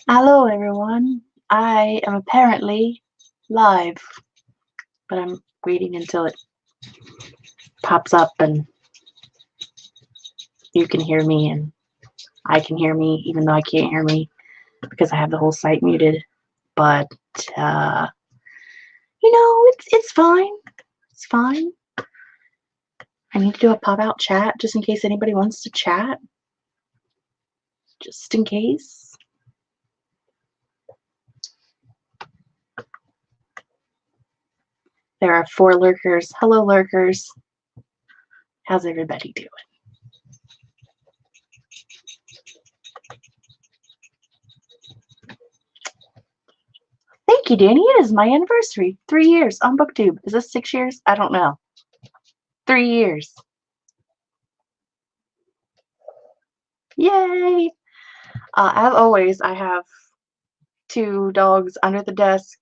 Hello everyone, I am apparently live, but I'm waiting until it pops up and you can hear me and I can hear me even though I can't hear me because I have the whole site muted. But you know, it's fine. It's fine. I need to do a pop-out chat just in case anybody wants to chat. Just in case. There are 4 lurkers. Hello, lurkers. How's everybody doing? Thank you, Danny. It is my anniversary. 3 years on Booktube. Is this 6 years? I don't know. 3 years. Yay! As always, I have 2 dogs under the desk,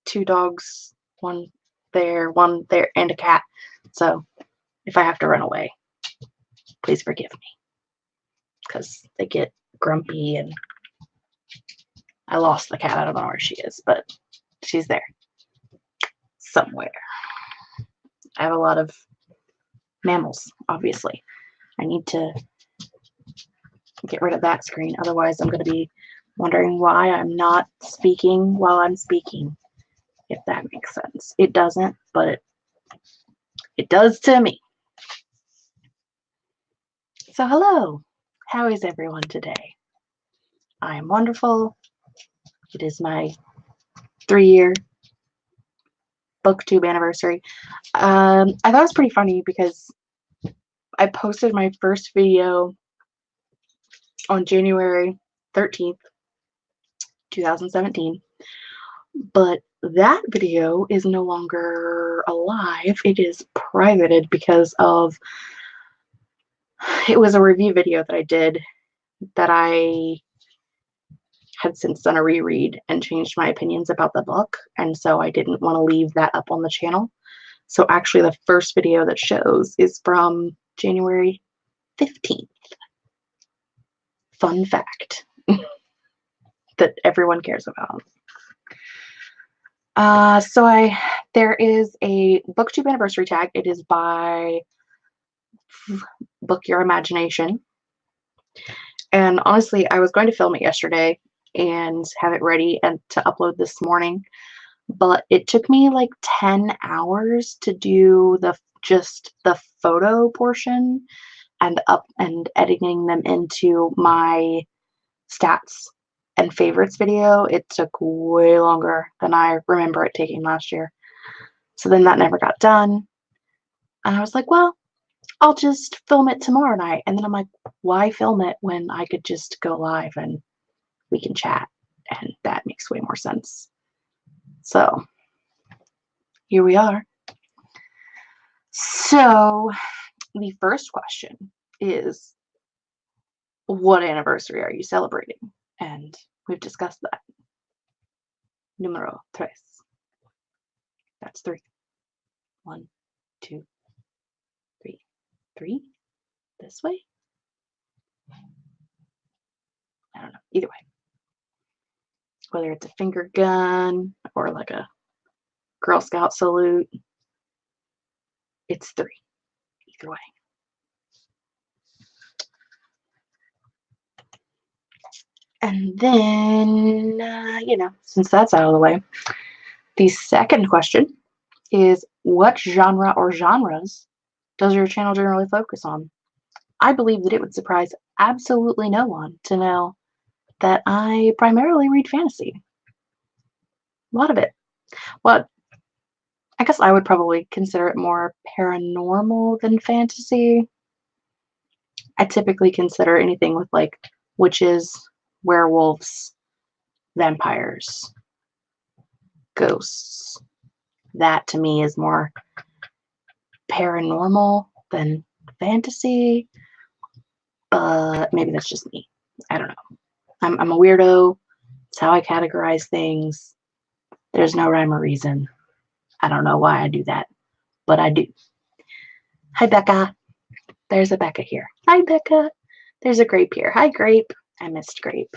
2 dogs, one there, and a cat. So if I have to run away, please forgive me. Because they get grumpy and I lost the cat. I don't know where she is, but she's there somewhere. I have a lot of mammals, obviously. I need to get rid of that screen. Otherwise, I'm going to be wondering why I'm not speaking while I'm speaking, if that makes sense. It doesn't, but it does to me. So hello. How is everyone today? I am wonderful. It is my 3-year Booktube anniversary. I thought it was pretty funny because I posted my first video on January 13th, 2017, but that video is no longer alive. It is privated because of, it was a review video that I did that I had since done a reread and changed my opinions about the book, and so I didn't want to leave that up on the channel. So actually the first video that shows is from January 15th. Fun fact that everyone cares about. There is a Booktube anniversary tag. It is by Book Your Imagination. And honestly, I was going to film it yesterday and have it ready and to upload this morning, but it took me like 10 hours to do just the photo portion and editing them into my stats and favorites video. It took way longer than I remember it taking last year. So then that never got done. And I was like, well, I'll just film it tomorrow night. And then I'm like, why film it when I could just go live and we can chat? And that makes way more sense. So here we are. So the first question is, what anniversary are you celebrating? And we've discussed that. Numero 3. That's 3. 1, 2, 3. 3? This way? I don't know. Either way. Whether it's a finger gun or like a Girl Scout salute, it's 3. Either way. And then, since that's out of the way, the second question is, what genre or genres does your channel generally focus on? I believe that it would surprise absolutely no one to know that I primarily read fantasy. A lot of it. Well, I guess I would probably consider it more paranormal than fantasy. I typically consider anything with like witches, werewolves, vampires, ghosts. That to me is more paranormal than fantasy, but maybe that's just me. I don't know. I'm a weirdo. It's how I categorize things. There's no rhyme or reason. I don't know why I do that, but I do. Hi, Becca. There's a Becca here. Hi, Becca. There's a Grape here. Hi, Grape. I missed Grape.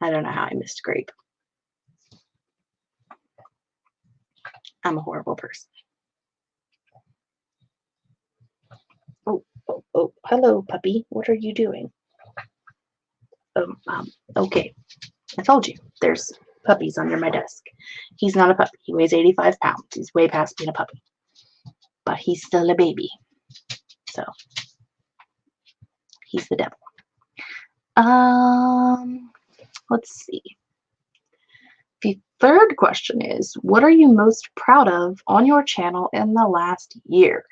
I don't know how I missed Grape. I'm a horrible person. Oh, hello, puppy. What are you doing? Okay. I told you, there's puppies under my desk. He's not a puppy. He weighs 85 pounds. He's way past being a puppy. But he's still a baby. So, he's the devil. Let's see. The third question is, what are you most proud of on your channel in the last year?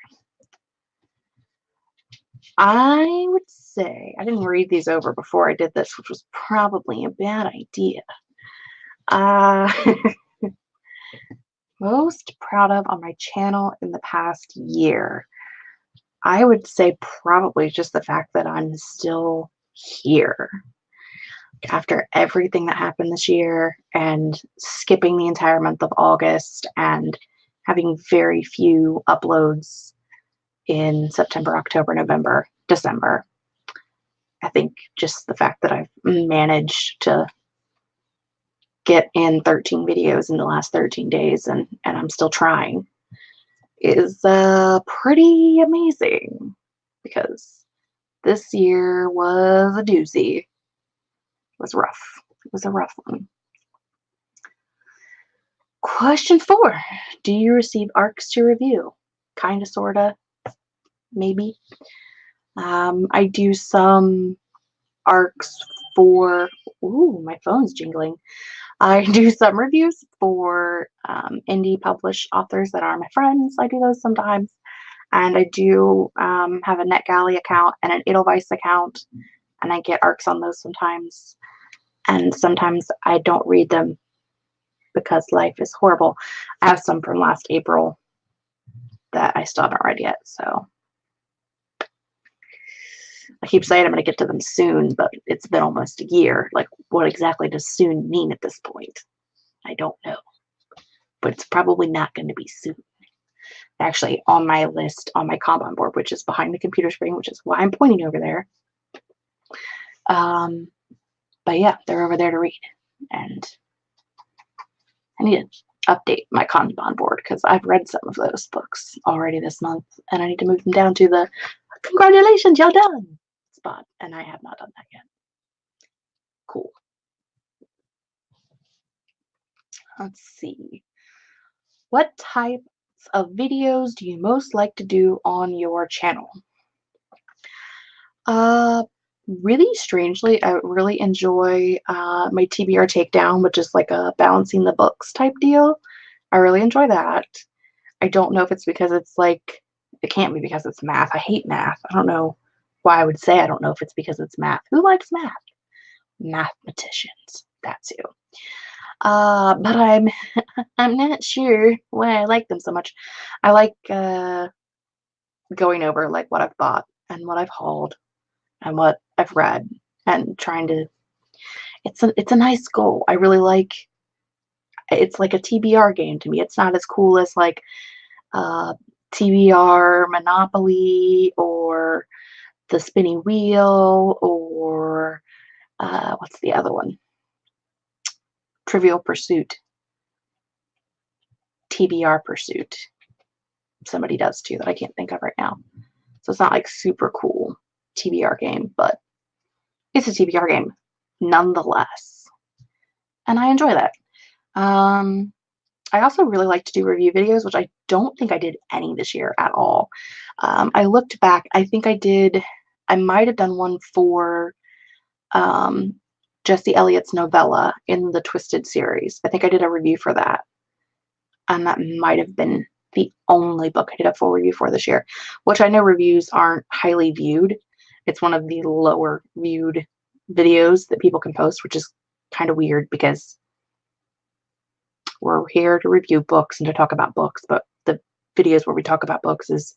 I would say, I didn't read these over before I did this, which was probably a bad idea. Most proud of on my channel in the past year. I would say probably just the fact that I'm still here. After everything that happened this year and skipping the entire month of August and having very few uploads in September, October, November, December. I think just the fact that I've managed to get in 13 videos in the last 13 days and I'm still trying is pretty amazing, because this year was a doozy. It was rough. It was a rough one. Question 4. Do you receive ARCs to review? Kinda, sorta, maybe. I do some ARCs for, ooh, my phone's jingling. I do some reviews for indie published authors that are my friends. I do those sometimes. And I do have a NetGalley account and an Edelweiss account, and I get ARCs on those sometimes. And sometimes I don't read them because life is horrible. I have some from last April that I still haven't read yet, so I keep saying I'm going to get to them soon, but it's been almost a year. Like, what exactly does soon mean at this point? I don't know. But it's probably not going to be soon. Actually, on my list, on my Kanban board, which is behind the computer screen, which is why I'm pointing over there. But yeah, they're over there to read. And I need to update my Kanban board because I've read some of those books already this month, and I need to move them down to the congratulations, y'all done spot, and I have not done that yet. Cool. Let's see. What types of videos do you most like to do on your channel? Really strangely, I really enjoy my TBR takedown, which is like a balancing the books type deal. I really enjoy that. I don't know if it's because it's like, it can't be because it's math. I hate math. I don't know why I would say I don't know if it's because it's math. Who likes math? Mathematicians. That's who. But I'm I'm not sure why I like them so much. I like going over like what I've bought and what I've hauled and what I've read and trying to. It's a nice goal. I really like. It's like a TBR game to me. It's not as cool as like TBR Monopoly or the Spinning Wheel or what's the other one? Trivial Pursuit. TBR Pursuit. Somebody does too that I can't think of right now. So it's not like super cool TBR game, but it's a TBR game nonetheless. And I enjoy that. I also really like to do review videos, which I don't think I did any this year at all. I looked back, I think I might have done one for Jesse Elliott's novella in the Twisted series. I think I did a review for that. And that might have been the only book I did a full review for this year, which I know reviews aren't highly viewed. It's one of the lower viewed videos that people can post, which is kind of weird because we're here to review books and to talk about books, but the videos where we talk about books is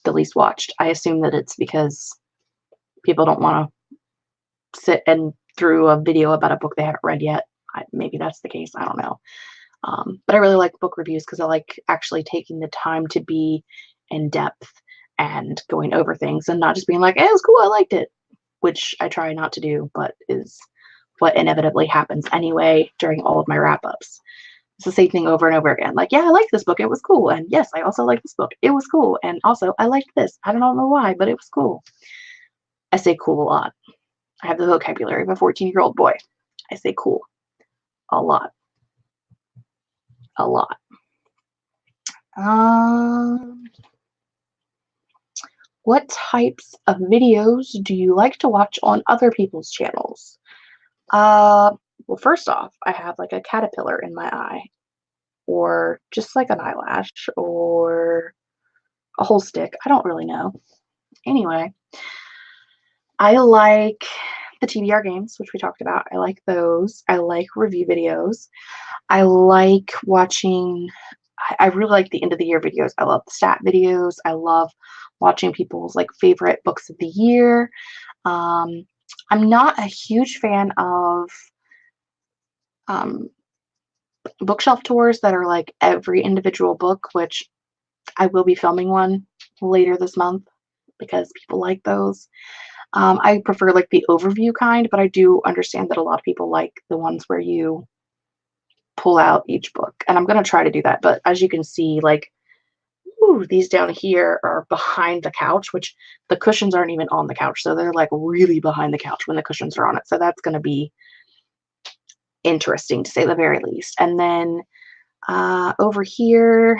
the least watched. I assume that it's because people don't want to sit and through a video about a book they haven't read yet. Maybe that's the case. I don't know. But I really like book reviews because I like actually taking the time to be in depth and going over things and not just being like, "Hey, it was cool, I liked it," which I try not to do, but is what inevitably happens anyway during all of my wrap-ups. It's the same thing over and over again. Like, yeah, I like this book, it was cool. And yes, I also like this book, it was cool. And also, I liked this. I don't know why, but it was cool. I say cool a lot. I have the vocabulary of a 14-year-old boy. I say cool a lot. A lot. What types of videos do you like to watch on other people's channels? Well, first off, I have like a caterpillar in my eye, or just like an eyelash, or a whole stick. I don't really know. Anyway, I like the TBR games, which we talked about. I like those. I like review videos. I like watching, I really like the end of the year videos. I love the stat videos. I love watching people's like favorite books of the year. I'm not a huge fan of bookshelf tours that are like every individual book, which I will be filming one later this month because people like those. I prefer like the overview kind, but I do understand that a lot of people like the ones where you pull out each book, and I'm going to try to do that. But as you can see, like, ooh, these down here are behind the couch, which the cushions aren't even on the couch. So they're like really behind the couch when the cushions are on it. So that's going to be interesting to say the very least. And then over here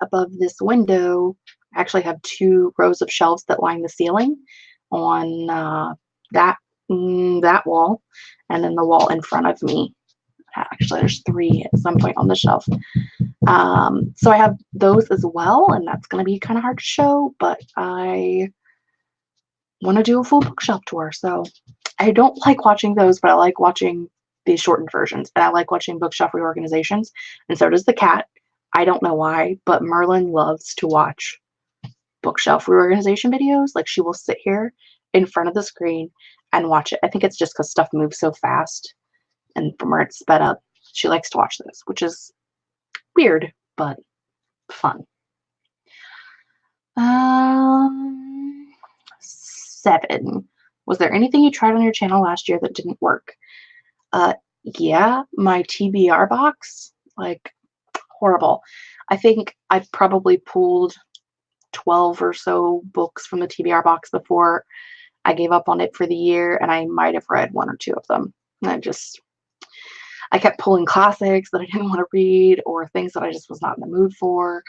above this window, I actually have 2 rows of shelves that line the ceiling on that wall, and then the wall in front of me. Actually, there's 3 at some point on the shelf. So I have those as well, and that's going to be kind of hard to show, but I want to do a full bookshelf tour. So I don't like watching those, but I like watching these shortened versions, and I like watching bookshelf reorganizations, and so does the cat. I don't know why, but Merlin loves to watch bookshelf reorganization videos. Like, she will sit here in front of the screen and watch it. I think it's just because stuff moves so fast, and from where it's sped up, she likes to watch this, which is weird, but fun. 7. Was there anything you tried on your channel last year that didn't work? Yeah, my TBR box, like, horrible. I think I probably pulled 12 or so books from the TBR box before I gave up on it for the year, and I might have read 1 or 2 of them. And I kept pulling classics that I didn't want to read, or things that I just was not in the mood for.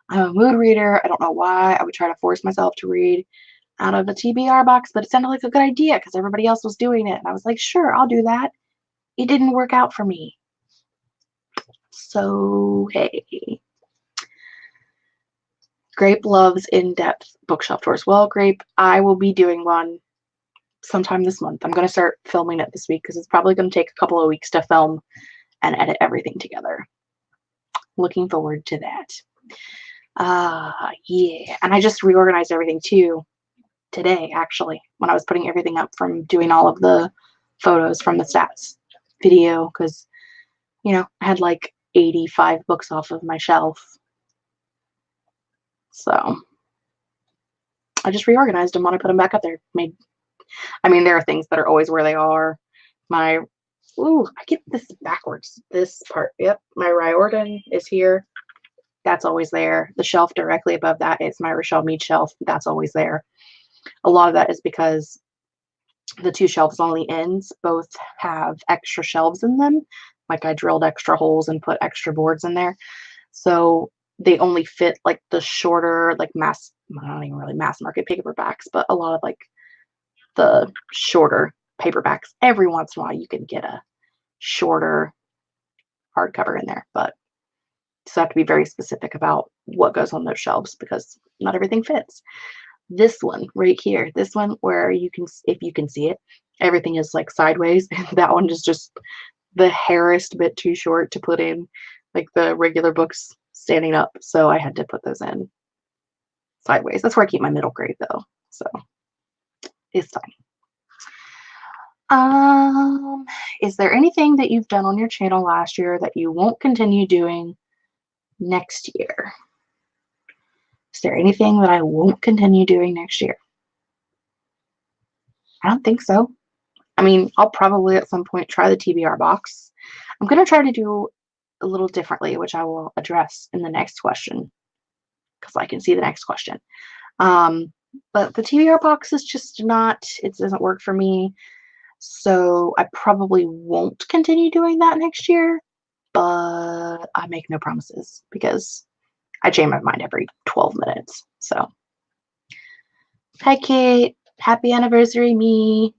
I'm a mood reader. I don't know why. I would try to force myself to read out of the TBR box, but it sounded like a good idea because everybody else was doing it. And I was like, sure, I'll do that. It didn't work out for me. So, hey. Grape loves in-depth bookshelf tours. Well, Grape, I will be doing one sometime this month. I'm going to start filming it this week because it's probably going to take a couple of weeks to film and edit everything together. Looking forward to that. Yeah. And I just reorganized everything too today, actually, when I was putting everything up from doing all of the photos from the stats video, because, you know, I had like 85 books off of my shelf. So I just reorganized them when I put them back up there. I mean, there are things that are always where they are. I get this backwards. This part, yep, my Riordan is here. That's always there. The shelf directly above that is my Rochelle Mead shelf. That's always there. A lot of that is because the 2 shelves on the ends both have extra shelves in them. Like, I drilled extra holes and put extra boards in there. So they only fit like the shorter, like not even really mass market paperbacks, but a lot of like the shorter paperbacks. Every once in a while you can get a shorter hardcover in there, but you have to be very specific about what goes on those shelves because not everything fits. This one right here, this one where you can, if you can see it, everything is like sideways, and that one is just the hairest bit too short to put in like the regular books standing up, so I had to put those in sideways. That's where I keep my middle grade though, so it's fine. Is there anything that you've done on your channel last year that you won't continue doing next year? Is there anything that I won't continue doing next year? I don't think so. I mean, I'll probably at some point try the TBR box. I'm going to try to do a little differently, which I will address in the next question because I can see the next question. But the TBR box is just not, it doesn't work for me. So I probably won't continue doing that next year, but I make no promises because I change my mind every 12 minutes. So, hi, Kate. Happy anniversary, me.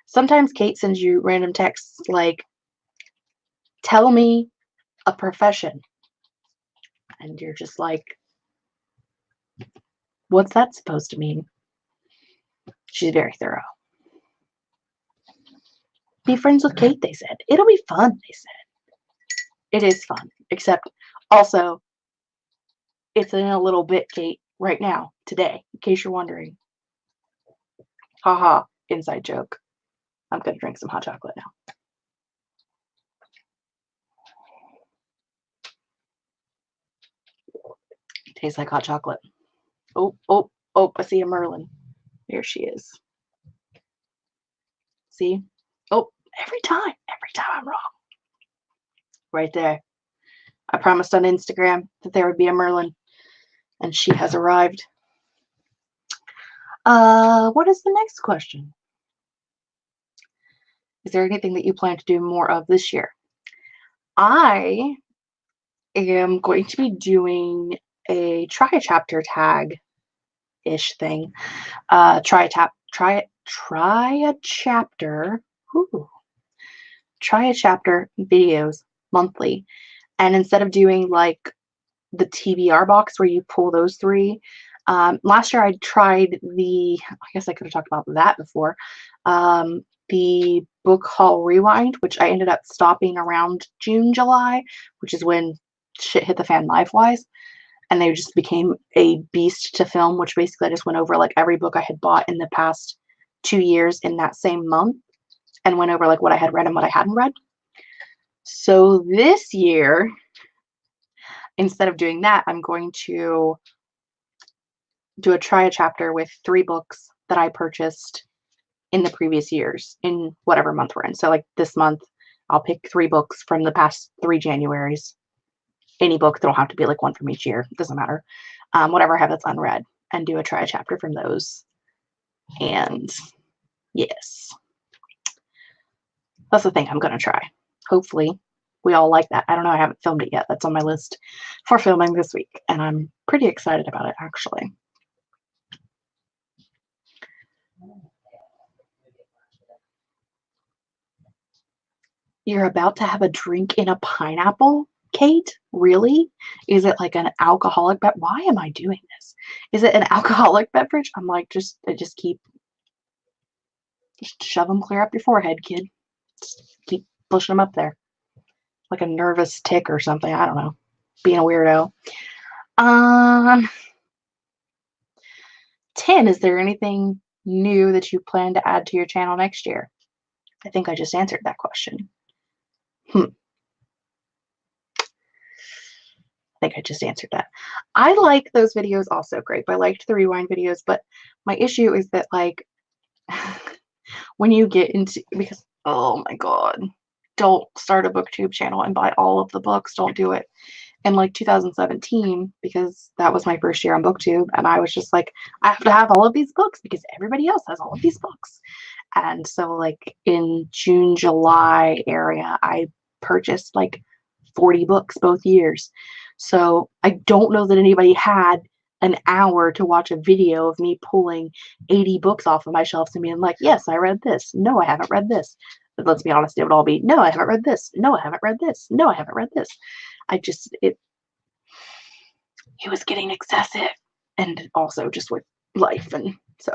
Sometimes Kate sends you random texts like, tell me a profession. And you're just like, what's that supposed to mean? She's very thorough. Be friends with Kate, they said. It'll be fun, they said. It is fun, except also, it's in a little bit, Kate, right now, today, in case you're wondering. Haha, inside joke. I'm going to drink some hot chocolate now. Tastes like hot chocolate. Oh, oh, oh, I see a Merlin. There she is. See? Oh, every time I'm wrong. Right there. I promised on Instagram that there would be a Merlin, and she has arrived. What is the next question? Is there anything that you plan to do more of this year? I am going to be doing a try a chapter tag-ish thing. Try a chapter videos monthly. And instead of doing like the TBR box where you pull those three, last year I tried I guess I could have talked about that before, the book haul rewind, which I ended up stopping around June, July, which is when shit hit the fan life-wise. And they just became a beast to film, which basically I just went over like every book I had bought in the past 2 years in that same month and went over like what I had read and what I hadn't read. So this year, instead of doing that, I'm going to do a try a chapter with 3 books that I purchased in the previous years in whatever month we're in. So like this month, I'll pick 3 books from the past 3 Januaries. Any book, they don't have to be like one from each year. It doesn't matter. Whatever I have that's unread, and do a try a chapter from those. And yes, that's the thing I'm going to try. Hopefully we all like that. I don't know. I haven't filmed it yet. That's on my list for filming this week. And I'm pretty excited about it, actually. You're about to have a drink in a pineapple, Kate? Really? Is it like an alcoholic beverage? Why am I doing this? Is it an alcoholic beverage? I'm like, just shove them clear up your forehead, kid. Just keep pushing them up there. Like a nervous tick or something. I don't know. Being a weirdo. 10, is there anything new that you plan to add to your channel next year? I think I just answered that question. I think I just answered that. I like those videos also. Great. I liked the rewind videos, but my issue is that like when you get into, because oh my god, don't start a booktube channel and buy all of the books. Don't do it. In like 2017, because that was my first year on booktube, and I was just like, I have to have all of these books because everybody else has all of these books. And so like in June, July area, I purchased like 40 books both years. So I don't know that anybody had an hour to watch a video of me pulling 80 books off of my shelves and being like, yes, I read this. No, I haven't read this. But let's be honest, it would all be, no, I haven't read this. No, I haven't read this. No, I haven't read this. It was getting excessive, and also just with life. And so,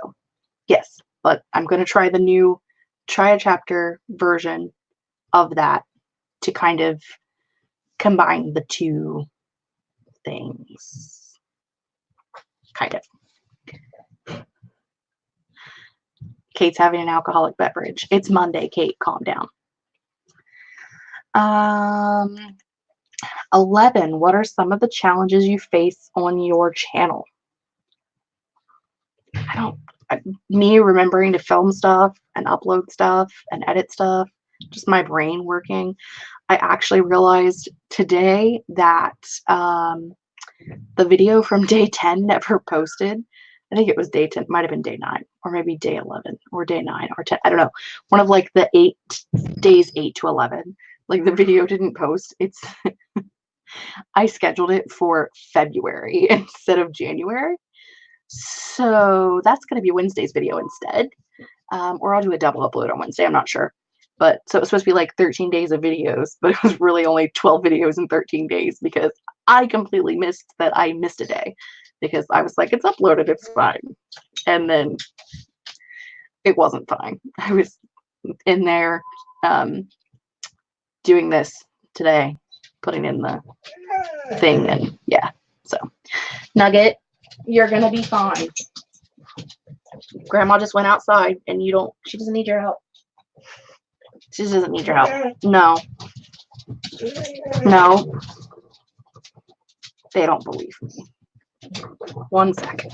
yes, but I'm going to try the new try a chapter version of that to kind of combine the two things. Kind of. Kate's having an alcoholic beverage. It's Monday, Kate. Calm down. 11. What are some of the challenges you face on your channel? me remembering to film stuff and upload stuff and edit stuff, just my brain working. I actually realized today that the video from day 10 never posted. I think it was day 10, might have been day 9, or maybe day 11, or day 9, or 10. I don't know. One of like the days 8 to 11. Like the video didn't post. It's I scheduled it for February instead of January. So that's going to be Wednesday's video instead. Or I'll do a double upload on Wednesday. I'm not sure. But so it was supposed to be like 13 days of videos, but it was really only 12 videos in 13 days because I completely missed that I missed a day because I was like, it's uploaded, it's fine. And then it wasn't fine. I was in there doing this today, putting in the thing, and yeah. So, Nugget, you're going to be fine. Grandma just went outside and she doesn't need your help. She doesn't need your help. No. No. They don't believe me. 1 second.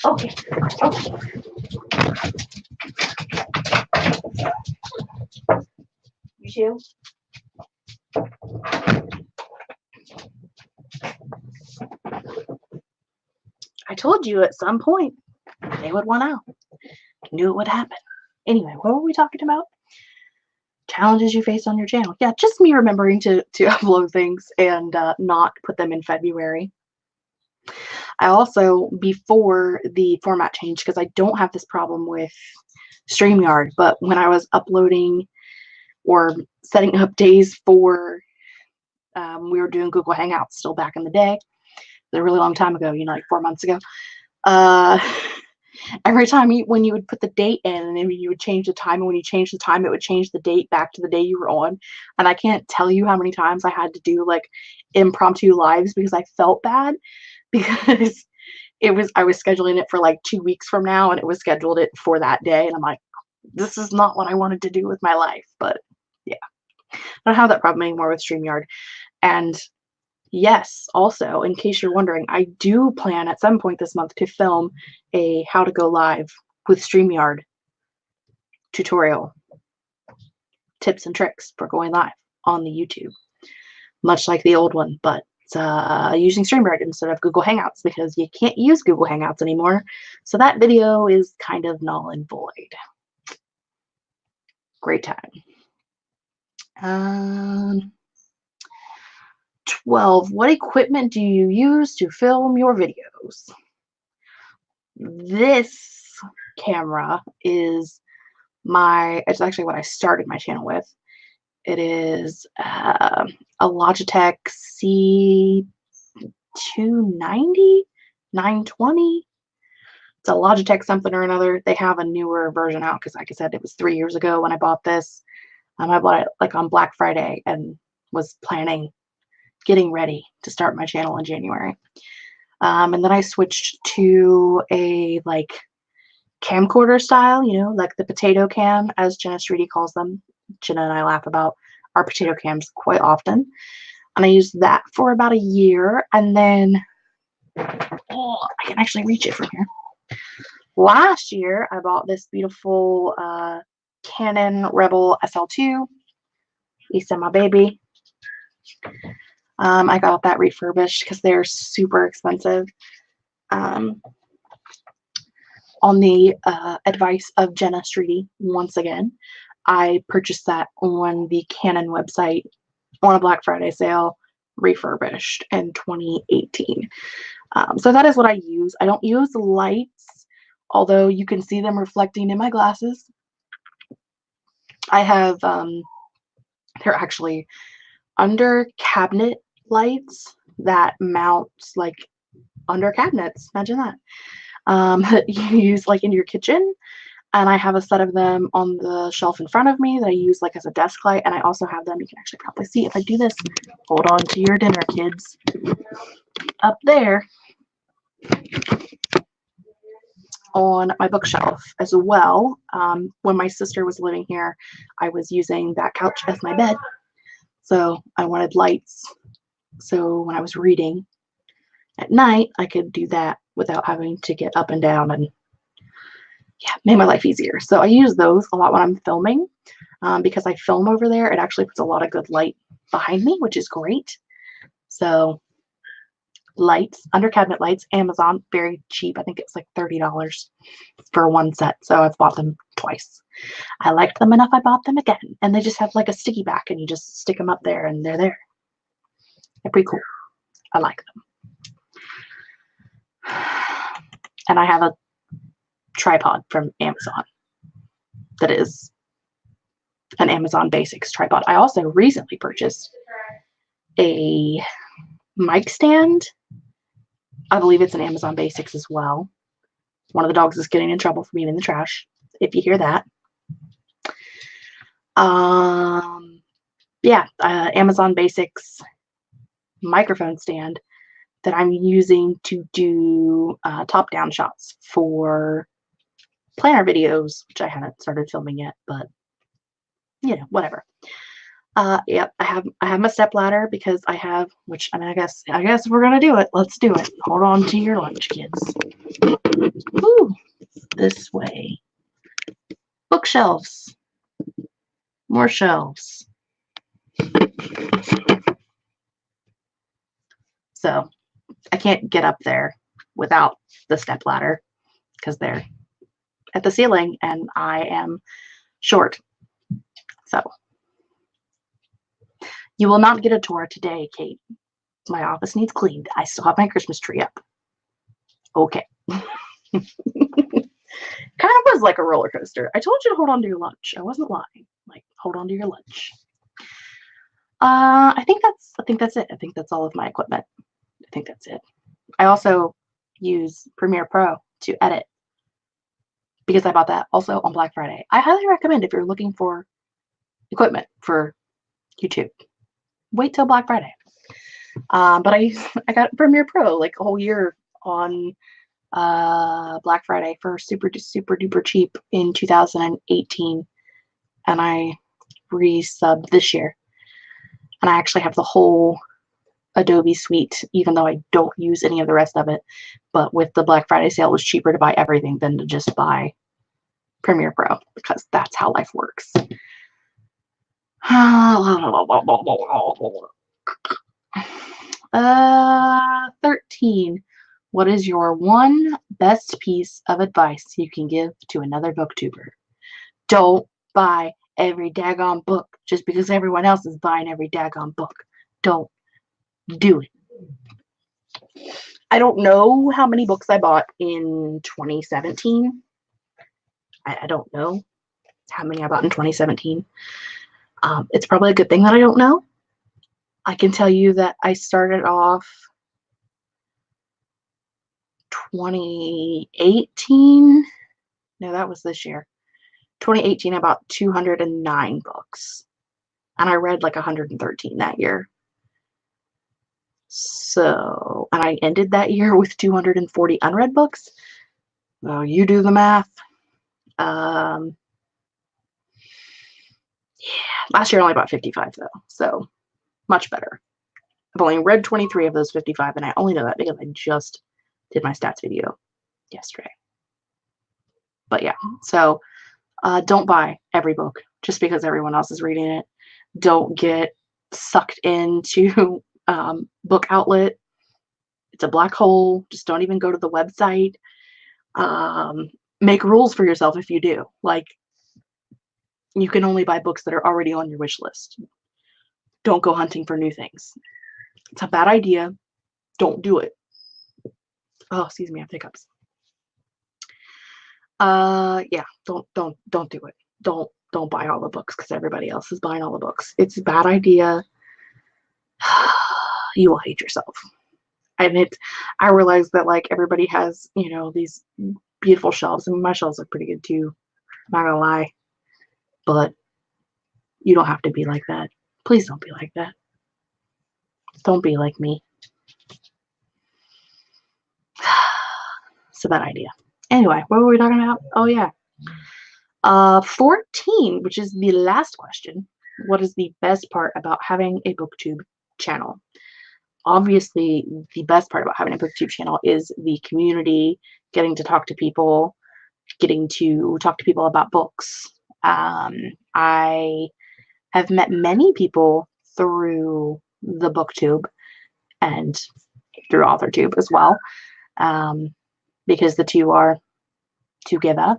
Okay. Okay. You too? I told you at some point they would want out. Knew it would happen. Anyway, what were we talking about? Challenges you face on your channel. Yeah, just me remembering to upload things and not put them in February. I also, before the format change, because I don't have this problem with StreamYard, but when I was uploading or setting up days for, we were doing Google Hangouts still back in the day, a really long time ago, like 4 months ago. Every time when you would put the date in and then you would change the time, and when you changed the time, it would change the date back to the day you were on. And I can't tell you how many times I had to do like impromptu lives because I felt bad because I was scheduling it for like 2 weeks from now and it was scheduled it for that day. And I'm like, this is not what I wanted to do with my life. But yeah, I don't have that problem anymore with StreamYard. And yes, also, in case you're wondering, I do plan at some point this month to film a how to go live with StreamYard tutorial, tips and tricks for going live on the YouTube, much like the old one, but using StreamYard instead of Google Hangouts because you can't use Google Hangouts anymore. So that video is kind of null and void. Great time. 12. What equipment do you use to film your videos? This camera is it's actually what I started my channel with. It is a Logitech C290, 920. It's a Logitech something or another. They have a newer version out because, like I said, it was 3 years ago when I bought this. I bought it like on Black Friday and was getting ready to start my channel in January. And then I switched to a like camcorder style, like the potato cam, as Jenna Streety calls them. Jenna and I laugh about our potato cams quite often. And I used that for about a year. And then, I can actually reach it from here. Last year, I bought this beautiful Canon Rebel SL2. Lisa, my baby. I got that refurbished because they're super expensive. On the advice of Jenna Streety, once again, I purchased that on the Canon website on a Black Friday sale, refurbished in 2018. So that is what I use. I don't use lights, although you can see them reflecting in my glasses. I have, they're actually under cabinet lights that mount like under cabinets. Imagine that. That you use like in your kitchen. And I have a set of them on the shelf in front of me that I use like as a desk light. And I also have them, you can actually probably see if I do this. Hold on to your dinner, kids. Up there on my bookshelf as well. When my sister was living here, I was using that couch as my bed. So I wanted lights. So when I was reading at night, I could do that without having to get up and down, and yeah, made my life easier. So I use those a lot when I'm filming. Because I film over there, it actually puts a lot of good light behind me, which is great. So lights, under cabinet lights, Amazon, very cheap. I think it's like $30 for one set. So I've bought them twice. I liked them enough, I bought them again. And they just have like a sticky back, and you just stick them up there and they're there. They're pretty cool. I like them. And I have a tripod from Amazon that is an Amazon Basics tripod. I also recently purchased a mic stand. I believe it's an Amazon Basics as well. One of the dogs is getting in trouble for being in the trash, if you hear that. Yeah, Amazon Basics microphone stand that I'm using to do top-down shots for planner videos, which I haven't started filming yet, but you know, whatever. Yep, I have my step ladder because I have, which I mean, I guess if we're gonna do it, let's do it. Hold on to your lunch, kids. Woo, this way. Bookshelves. More shelves. So I can't get up there without the step ladder because they're at the ceiling and I am short. So you will not get a tour today, Kate. My office needs cleaned. I still have my Christmas tree up. Okay. Kind of was like a roller coaster. I told you to hold on to your lunch. I wasn't lying. Like, hold on to your lunch. I think that's it. I think that's all of my equipment. I think that's it. I also use Premiere Pro to edit because I bought that also on Black Friday. I highly recommend if you're looking for equipment for YouTube. Wait till Black Friday. But I got Premiere Pro like a whole year on Black Friday for super duper cheap in 2018, and I resubbed this year, and I actually have the whole Adobe suite, even though I don't use any of the rest of it. But with the Black Friday sale, it was cheaper to buy everything than to just buy Premiere Pro because that's how life works. 13. What is your one best piece of advice you can give to another booktuber? Don't buy every daggone book just because everyone else is buying every daggone book. Don't do it. I don't know how many books I bought in 2017. I don't know how many I bought in 2017. It's probably a good thing that I don't know. I can tell you that I started off 2018. No, that was this year. 2018, I bought 209 books. And I read like 113 that year. So, and I ended that year with 240 unread books. Well, you do the math. Yeah, last year I only bought 55 though, so much better. I've only read 23 of those 55, and I only know that because I just did my stats video yesterday. But yeah, so don't buy every book just because everyone else is reading it. Don't get sucked into Book Outlet. It's a black hole. Just don't even go to the website. Make rules for yourself if you do. Like, you can only buy books that are already on your wish list. Don't go hunting for new things. It's a bad idea. Don't do it. Oh, excuse me, I have hiccups. Yeah, don't do it. Don't buy all the books because everybody else is buying all the books. It's a bad idea. You will hate yourself. And I realize that like everybody has, you know, these beautiful shelves. I mean, my shelves look pretty good too. I'm not gonna lie. But you don't have to be like that. Please don't be like that. Don't be like me. It's a bad idea. Anyway, what were we talking about? Oh yeah. 14, which is the last question. What is the best part about having a booktube channel? obviously the best part about having a Booktube channel is the community, getting to talk to people, getting to talk to people about books. I have met many people through the Booktube and through Authortube as well, because the two are together.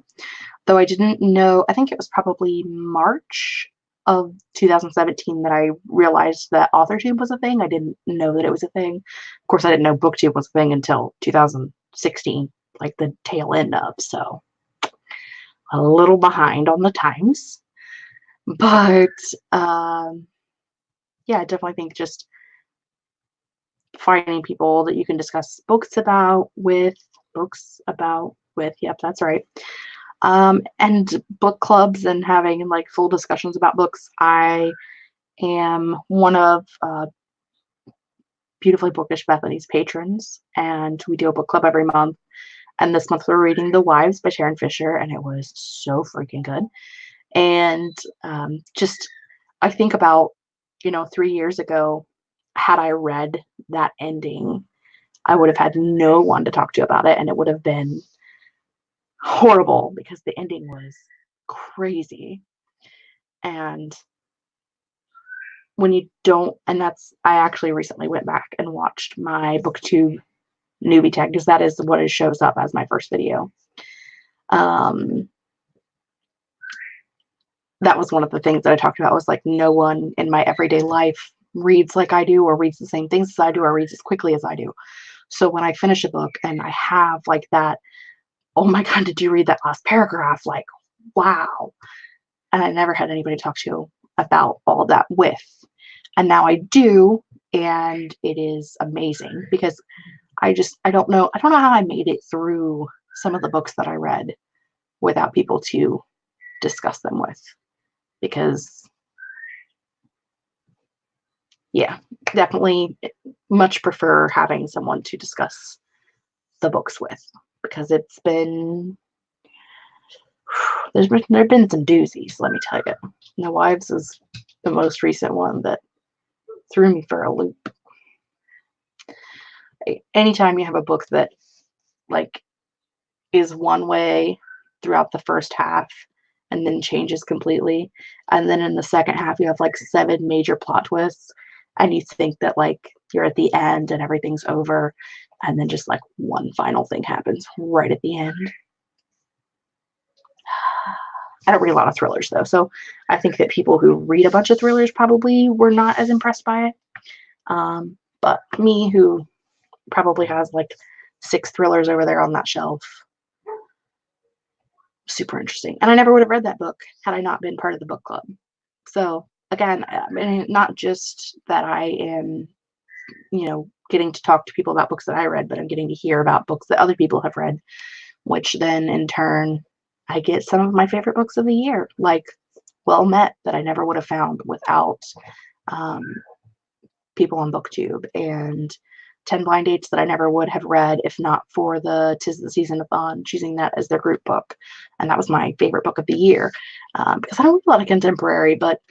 Though I didn't know, I think it was probably March of 2017 that I realized that Authortube was a thing. I didn't know that it was a thing. Of course, I didn't know Booktube was a thing until 2016, like the tail end of, so a little behind on the times. But yeah, I definitely think just finding people that you can discuss books about with, yep, that's right. And book clubs and having like full discussions about books. I am one of Beautifully Bookish Bethany's patrons, and we do a book club every month. And this month we're reading The Wives by Sharon Fisher, and it was so freaking good. And just, I think about, 3 years ago, had I read that ending, I would have had no one to talk to about it, and it would have been horrible because the ending was crazy. And when you don't, and that's, I actually recently went back and watched my Booktube newbie tag, because that is what it shows up as my first video. That was one of the things that I talked about, was like, no one in my everyday life reads like I do, or reads the same things as I do, or reads as quickly as I do. So when I finish a book and I have like that, oh my God, did you read that last paragraph? Like, wow. And I never had anybody to talk to about all of that with. And now I do, and it is amazing, because I don't know how I made it through some of the books that I read without people to discuss them with. Because, yeah, definitely much prefer having someone to discuss the books with, because it's been, there have been some doozies, let me tell you. The Wives is the most recent one that threw me for a loop. Anytime you have a book that like is one way throughout the first half and then changes completely, and then in the second half you have like 7 major plot twists, and you think that like you're at the end and everything's over, and then just like one final thing happens right at the end. I don't read a lot of thrillers though, so I think that people who read a bunch of thrillers probably were not as impressed by it. But me, who probably has like 6 thrillers over there on that shelf, super interesting. And I never would have read that book had I not been part of the book club. So again, I mean, not just that I am, getting to talk to people about books that I read, but I'm getting to hear about books that other people have read, which then in turn, I get some of my favorite books of the year, like Well Met, that I never would have found without people on Booktube, and 10 Blind Dates that I never would have read if not for the 'Tis the Season-a-thon, choosing that as their group book. And that was my favorite book of the year, because I don't read a lot of contemporary, but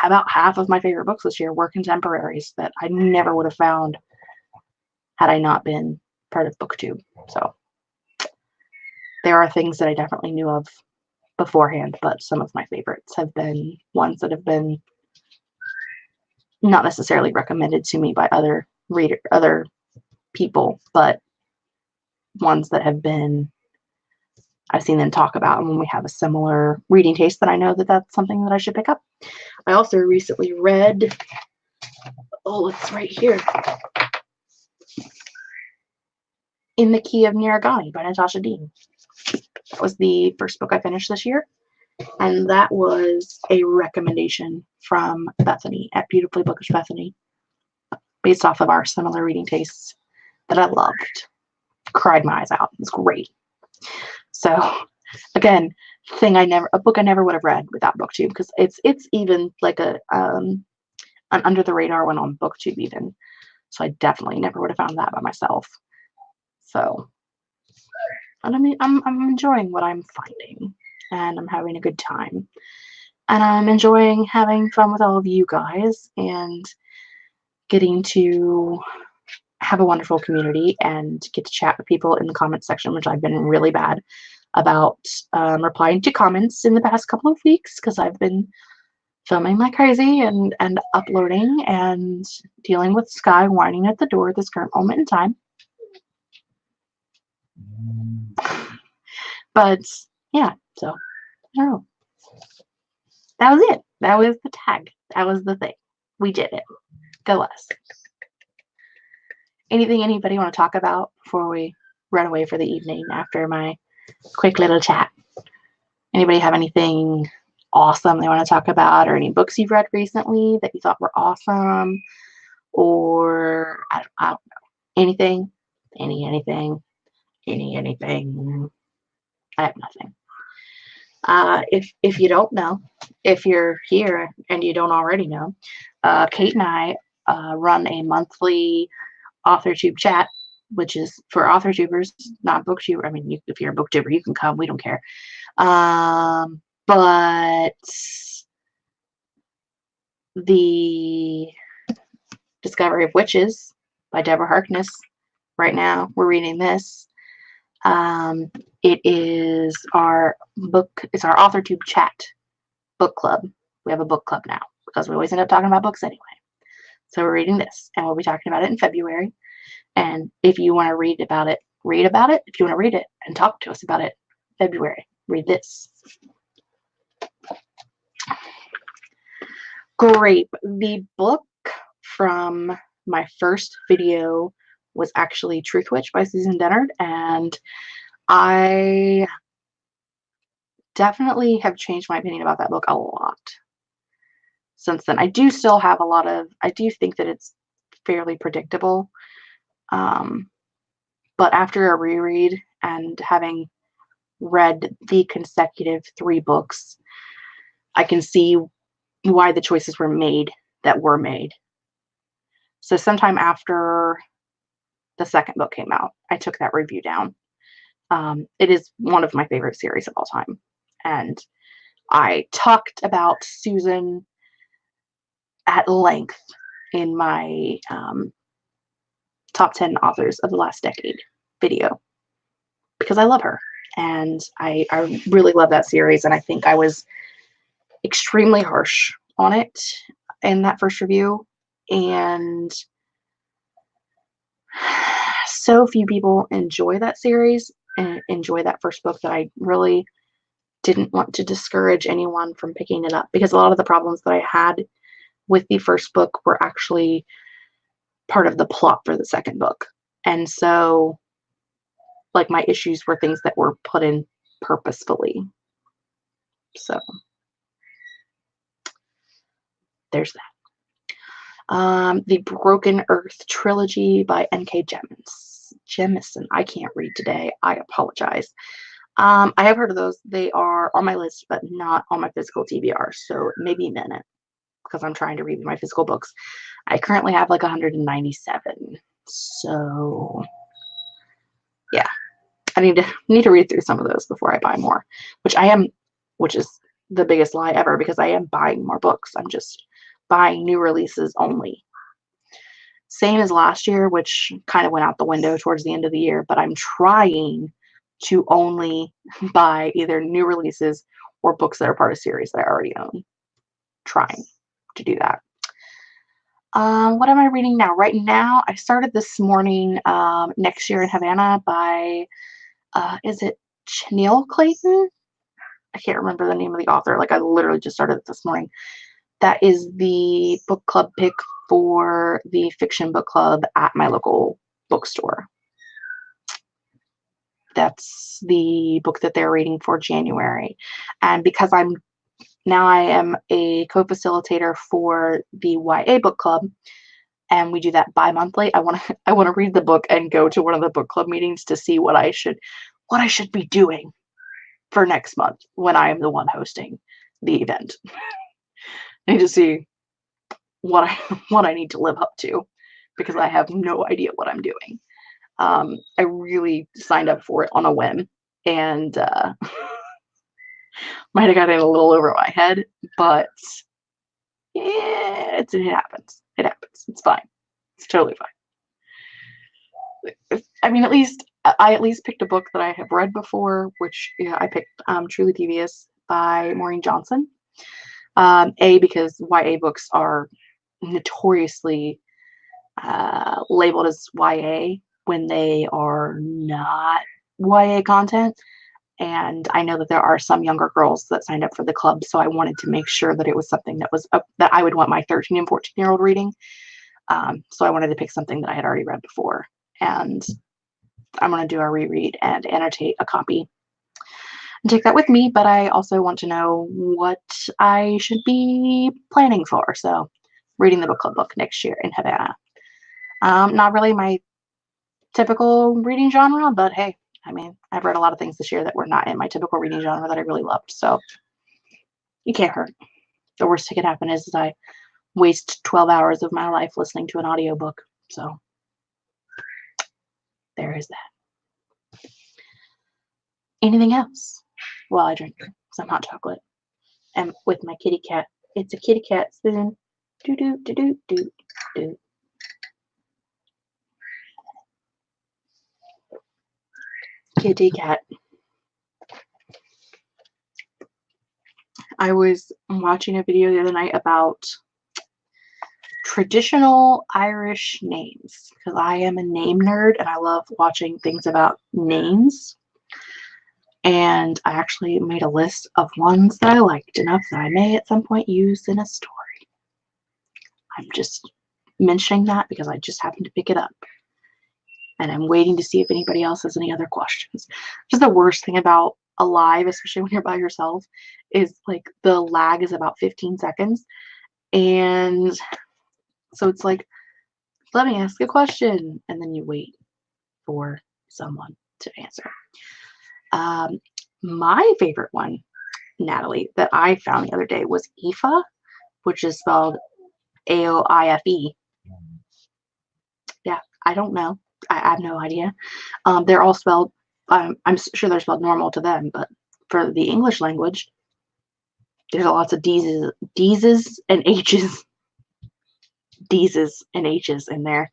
about half of my favorite books this year were contemporaries that I never would have found had I not been part of Booktube. So there are things that I definitely knew of beforehand, but some of my favorites have been ones that have been not necessarily recommended to me by other people, but ones that have been, I've seen them talk about, and when we have a similar reading taste, then I know that that's something that I should pick up. I also recently read, oh, it's right here, In the Key of Narragansett by Natasha Dean. That was the first book I finished this year, and that was a recommendation from Bethany at Beautifully Bookish Bethany, based off of our similar reading tastes, that I loved. Cried my eyes out. It was great. So again, a book I never would have read without Booktube, because it's even like an under the radar one on Booktube even. So I definitely never would have found that by myself. So, and I mean, I'm enjoying what I'm finding, and I'm having a good time, and I'm enjoying having fun with all of you guys, and getting to have a wonderful community and get to chat with people in the comment section, which I've been really bad about replying to comments in the past couple of weeks because I've been filming like crazy and uploading and dealing with Sky whining at the door at this current moment in time. But yeah, so I don't know. That was it. That was the tag. That was the thing. We did it. Go us. Anything anybody want to talk about before we run away for the evening after my quick little chat? Anybody have anything awesome they want to talk about, or any books you've read recently that you thought were awesome, or I don't know, anything, anything. I have nothing. If you don't know, if you're here and you don't already know, Kate and I run a monthly Authortube Chat, which is for Authortubers, not Booktuber. I mean, if you're a Booktuber, you can come. We don't care. But the Discovery of Witches by Deborah Harkness. Right now, we're reading this. It is our book. It's our Authortube Chat book club. We have a book club now because we always end up talking about books anyway. So we're reading this, and we'll be talking about it in February. And if you want to read about it, read about it. If you want to read it and talk to us about it, February, read this. Great. The book from my first video was actually Truth Witch by Susan Dennard, and I definitely have changed my opinion about that book a lot since then. I do still have a lot of, I do think that it's fairly predictable, but after a reread and having read the consecutive 3 books, I can see why the choices were made that were made. So sometime after the second book came out, I took that review down. It is one of my favorite series of all time. And I talked about Susan at length in my top 10 authors of the last decade video because I love her. And I really love that series. And I think I was extremely harsh on it in that first review. And so few people enjoy that series and enjoy that first book that I really didn't want to discourage anyone from picking it up, because a lot of the problems that I had with the first book were actually part of the plot for the second book. And so, like, my issues were things that were put in purposefully. So there's that. The Broken Earth trilogy by N.K. Jemisin. I can't read today. I apologize. I have heard of those. They are on my list, but not on my physical TBR. So maybe a minute, because I'm trying to read my physical books. I currently have like 197. So yeah, I need to read through some of those before I buy more, which is the biggest lie ever, because I am buying more books. I'm just buying new releases only. Same as last year, which kind of went out the window towards the end of the year, but I'm trying to only buy either new releases or books that are part of series that I already own. Trying to do that. What am I reading now? Right now, I started this morning, Next Year in Havana by, is it Chenille Clayton? I can't remember the name of the author. Like, I literally just started it this morning. That is the book club pick for the fiction book club at my local bookstore. That's the book that they're reading for January. And because I am a co-facilitator for the YA book club, and we do that bi-monthly, I want to read the book and go to one of the book club meetings to see what I should be doing for next month when I am the one hosting the event. I need to see what I need to live up to, because I have no idea what I'm doing. I really signed up for it on a whim, and might have gotten a little over my head, but yeah, it happens. It happens. It's fine. It's totally fine. I mean, I at least picked a book that I have read before, which I picked Truly Devious by Maureen Johnson. Because YA books are notoriously labeled as YA when they are not YA content. And I know that there are some younger girls that signed up for the club, so I wanted to make sure that it was something that was that I would want my 13 and 14-year-old reading. So I wanted to pick something that I had already read before, and I'm going to do a reread and annotate a copy and take that with me. But I also want to know what I should be planning for. So reading the book club book next year in Havana. Not really my typical reading genre, but hey, I mean, I've read a lot of things this year that were not in my typical reading genre that I really loved. So you can't hurt. The worst that could happen is I waste 12 hours of my life listening to an audiobook. So there is that. Anything else while I drink some hot chocolate and with my kitty cat? It's a kitty cat spoon. Do do do do do do. Kitty cat. I was watching a video the other night about traditional Irish names because I am a name nerd and I love watching things about names. And I actually made a list of ones that I liked enough that I may at some point use in a story. I'm just mentioning that because I just happened to pick it up. And I'm waiting to see if anybody else has any other questions. Just the worst thing about a live, especially when you're by yourself, is like the lag is about 15 seconds. And so it's like, let me ask a question. And then you wait for someone to answer. My favorite one, Natalie, that I found the other day was Aoife, which is spelled Aoife. Yeah, I don't know. I have no idea. They're all spelled, I'm sure they're spelled normal to them, but for the English language, there's lots of D's and H's. D's and H's in there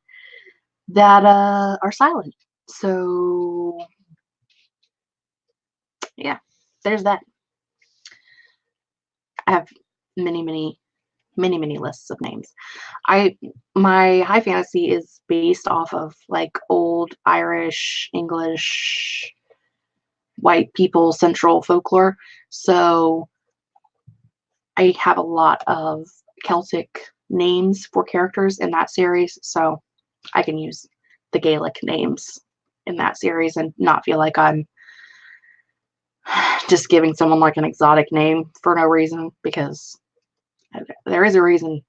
that are silent. So yeah, there's that. I have many lists of names. My high fantasy is based off of like old Irish, English, white people central folklore. So I have a lot of Celtic names for characters in that series. So I can use the Gaelic names in that series and not feel like I'm just giving someone like an exotic name for no reason, because there is a reason.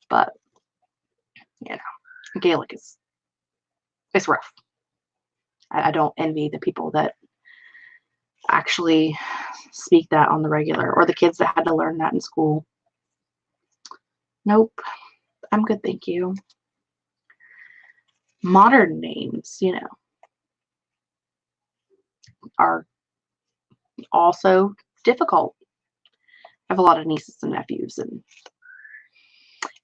But you know, Gaelic it's rough. I don't envy the people that actually speak that on the regular, or the kids that had to learn that in school. Nope, I'm good, thank you. Modern names, you know, are also difficult. I have a lot of nieces and nephews, and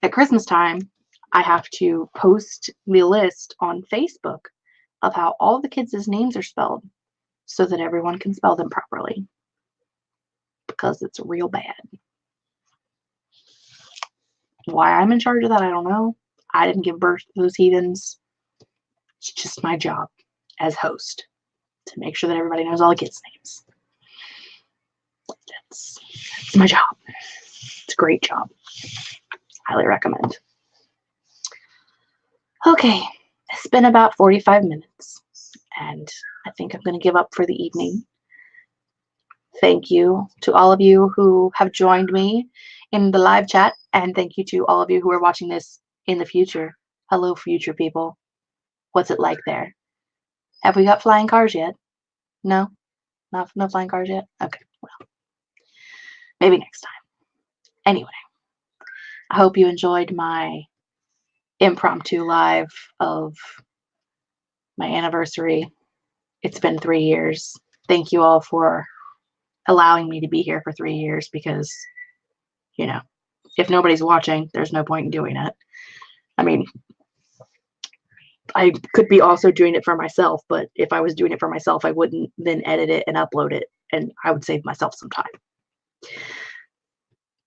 at Christmas time, I have to post the list on Facebook of how all the kids' names are spelled so that everyone can spell them properly, because it's real bad. Why I'm in charge of that, I don't know. I didn't give birth to those heathens. It's just my job as host to make sure that everybody knows all the kids' names. That's my job. It's a great job. Highly recommend. Okay, it's been about 45 minutes, and I think I'm going to give up for the evening. Thank you to all of you who have joined me in the live chat, and thank you to all of you who are watching this in the future. Hello, future people. What's it like there? Have we got flying cars yet? No? No flying cars yet? Okay, well, maybe next time. Anyway, I hope you enjoyed my impromptu live of my anniversary. It's been 3 years. Thank you all for allowing me to be here for 3 years, because, you know, if nobody's watching, there's no point in doing it. I mean, I could be also doing it for myself, but if I was doing it for myself, I wouldn't then edit it and upload it, and I would save myself some time.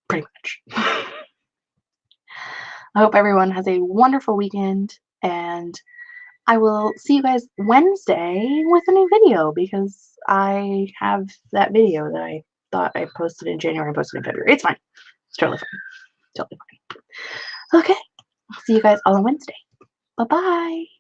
Pretty much. I hope everyone has a wonderful weekend, and I will see you guys Wednesday with a new video, because I have that video that I thought I posted in January and posted in February. It's fine. It's totally fine. Totally fine. Okay. I'll see you guys all on Wednesday. Bye-bye.